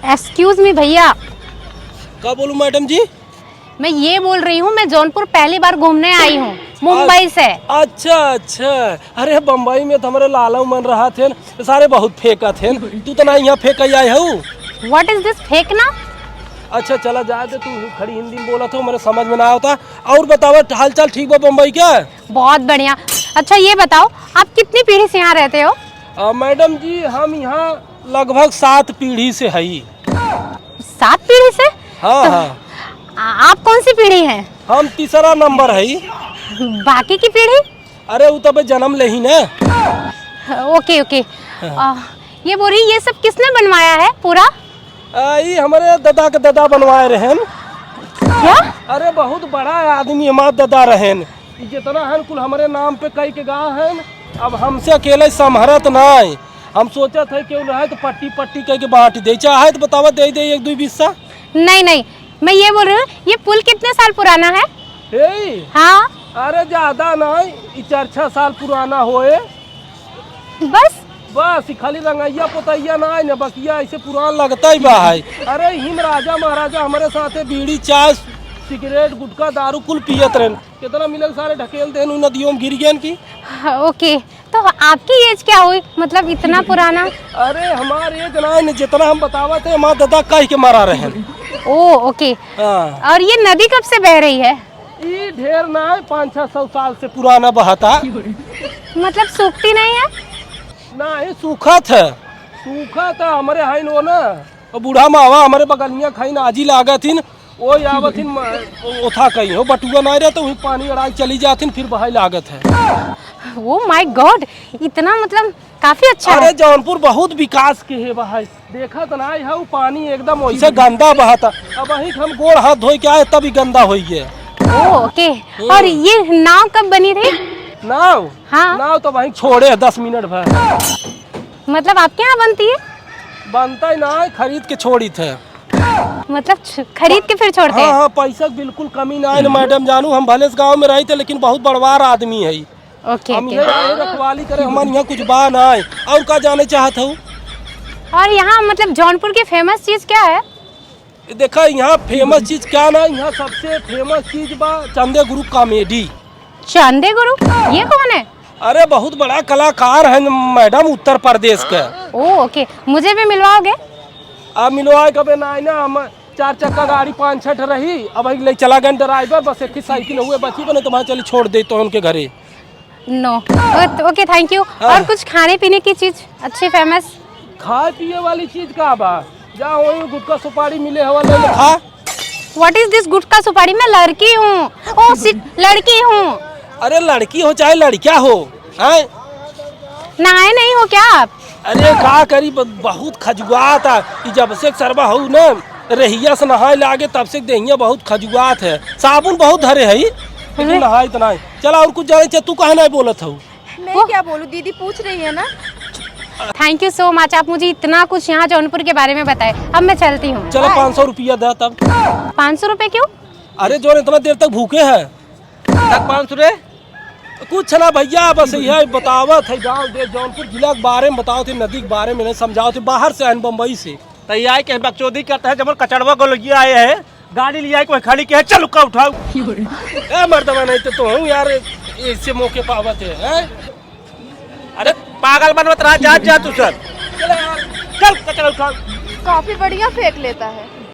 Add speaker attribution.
Speaker 1: Excuse me भैया,
Speaker 2: क्या बोलूं मैडम जी?
Speaker 1: मैं ये बोल रही हूँ, मैं जौनपुर पहली बार घूमने आई हूँ मुंबई से।
Speaker 2: अच्छा अच्छा, अरे बम्बई में तो हमारे लाला मन रहा थे, सारे बहुत फेंका थे। तू तो ना यहाँ फेंक आई हूँ।
Speaker 1: व्हाट इज दिस फेंकना?
Speaker 2: अच्छा चला जाए तो तू खड़ी हिंदी में बोला था, मेरे समझ में ना आता। और बताओ हाल चाल ठीक बा बम्बई क्या?
Speaker 1: बहुत बढ़िया। अच्छा ये बताओ, आप कितनी पीढ़ी से यहाँ रहते हो?
Speaker 2: मैडम जी हम यहाँ लगभग 7 पीढ़ी से हई।
Speaker 1: 7 पीढ़ी से?
Speaker 2: हाँ हाँ।
Speaker 1: आप कौन सी पीढ़ी हैं?
Speaker 2: हम तीसरा नंबर हई।
Speaker 1: बाकी की पीढ़ी?
Speaker 2: अरे वो तब जन्म ले ही ना।
Speaker 1: Okay okay. ये बोल रही, ये सब किसने बनवाया है पूरा?
Speaker 2: ये हमारे दादा के दादा बनवाए रहन।
Speaker 1: क्या?
Speaker 2: अरे बहुत बड़ा आदमी हमारे दादा रहन। जितना है कुल हमारे नाम पे कई के गाँव है। अब हमसे अकेले संभरत नहीं। हम सोचा थे क्यों रहे तो पट्टी पट्टी कह के बांट दे, चाहे तो बतावा दे दे 1-2 हिस्सा।
Speaker 1: नहीं नहीं, मैं ये बोल रही हूँ, ये पुल कितने साल पुराना है? हाँ।
Speaker 2: अरे ज्यादा नहीं, 4-6 साल पुराना होए। बस खाली रंगैया पोतैया ना न बकिया ऐसे पुरान लगता ही बा है। अरे हिम राजा महाराजा हमारे साथे बीड़ी चाय सिगरेट गुटखा दारू कुल पियत रहन। कितना मिलल सारे ढकेल देन नदियों में गिर गयन की।
Speaker 1: ओके, तो आपकी एज क्या हुई, मतलब इतना पुराना?
Speaker 2: अरे हमारे एज ना जितना हम बतावा थे हमारे दादा कह के मारा रहे।
Speaker 1: ओ ओके।
Speaker 2: हाँ।
Speaker 1: और ये नदी कब से बह रही है?
Speaker 2: ये ढेर ना 500-600 साल से पुराना बहता।
Speaker 1: मतलब सूखती नहीं है?
Speaker 2: ना ये सूखा था हमारे हाइन वो ना बूढ़ा मावा हमारे बगलियाँ खाई आजी लागथिन वो आवथिन ओथा कहीं हो बटुआ नहीं रहे तो वही पानी अड़ाई चली जाथिन फिर बहाई लागत है।
Speaker 1: ओ माय गॉड, इतना मतलब काफी अच्छा है।
Speaker 2: अरे जौनपुर बहुत विकास के है बहाई, देखा तो नहीं है वो पानी एकदम वैसे गंदा बहता। अब वही हम गोड़ हाथ धोई के आए तभी गंदा हो गया।
Speaker 1: ओके। और ये नाव कब बनी थी?
Speaker 2: नाव?
Speaker 1: हाँ।
Speaker 2: नाव तो वही छोड़े 10 मिनट भर।
Speaker 1: मतलब आपके यहाँ बनती है?
Speaker 2: बनता ही ना, खरीद के छोड़ी थे।
Speaker 1: मतलब खरीद के फिर छोड़ते हैं?
Speaker 2: हाँ, पैसा बिल्कुल कमी ना है मैडम जानू। हम भले गाँव में रही थे लेकिन बहुत बड़वार आदमी है।
Speaker 1: ओके
Speaker 2: हम ये रखवाली करे, हमारे यहाँ कुछ बा ना है। और का जाने चाहत हूँ?
Speaker 1: और यहाँ मतलब जौनपुर की फेमस चीज क्या है?
Speaker 2: देखा यहाँ फेमस चीज क्या ना, यहाँ सबसे फेमस चीज बा चंदे गुरु कॉमेडी।
Speaker 1: चंदे गुरु? ये कौन है?
Speaker 2: अरे बहुत बड़ा कलाकार है मैडम, उत्तर प्रदेश के।
Speaker 1: ओके, मुझे भी मिलवाओगे?
Speaker 2: अब मिलवाए कभी ना ना, हम 4 चक्का गाड़ी 5-6 रही। अब ले चला गए ड्राइवर, बस एक ही साइकिल हुए बची बने तुम्हारे चली छोड़ दे तो उनके घरे।
Speaker 1: No okay, thank you. और कुछ खाने पीने की चीज अच्छी फेमस?
Speaker 2: खाए पिए वाली चीज का बा, जहाँ वही गुटखा सुपारी मिले हवा ले खा।
Speaker 1: व्हाट इज दिस गुटखा सुपारी? मैं लड़की हूँ। ओह शिट, लड़की हूँ।
Speaker 2: अरे लड़की हो चाहे लड़किया हो,
Speaker 1: नहाए नहीं हो क्या आप?
Speaker 2: अरे का करी बहुत खजुआत है। जब से सरबा हो ना रहिया से नहाए लागे तब से देहिया बहुत खजुआत है। साबुन बहुत धरे है लेकिन नहाए तो नहीं। चला और कुछ जाने तू कहे नहीं बोलत हो?
Speaker 3: मैं क्या बोलूं, दीदी पूछ रही है ना।
Speaker 1: थैंक यू सो मच, आप मुझे इतना कुछ यहाँ जौनपुर के बारे में बताए। अब मैं चलती हूँ।
Speaker 2: चलो 500 रुपया दे तब।
Speaker 1: 500 रुपए क्यों?
Speaker 2: अरे जो इतना देर तक भूखे है 500 रे कुछ ना भैया, बस यही बतावत है गाँव दे जौनपुर जिला के बारे में बताओ थे, नदी के बारे में नहीं समझाओ थे। बाहर से आए बम्बई से
Speaker 4: तैयार के बकचोदी करता है। जब कचड़वा गोलगिया आए हैं गाड़ी लिया कोई खड़ी के है, चल का उठाओ।
Speaker 2: ए मर्दवा नहीं तो हूँ यार, इससे मौके पावत है।
Speaker 4: अरे पागल बनवत रहा, जा तू सर। चल कचड़ा उठाओ।
Speaker 3: काफी बढ़िया फेंक लेता है।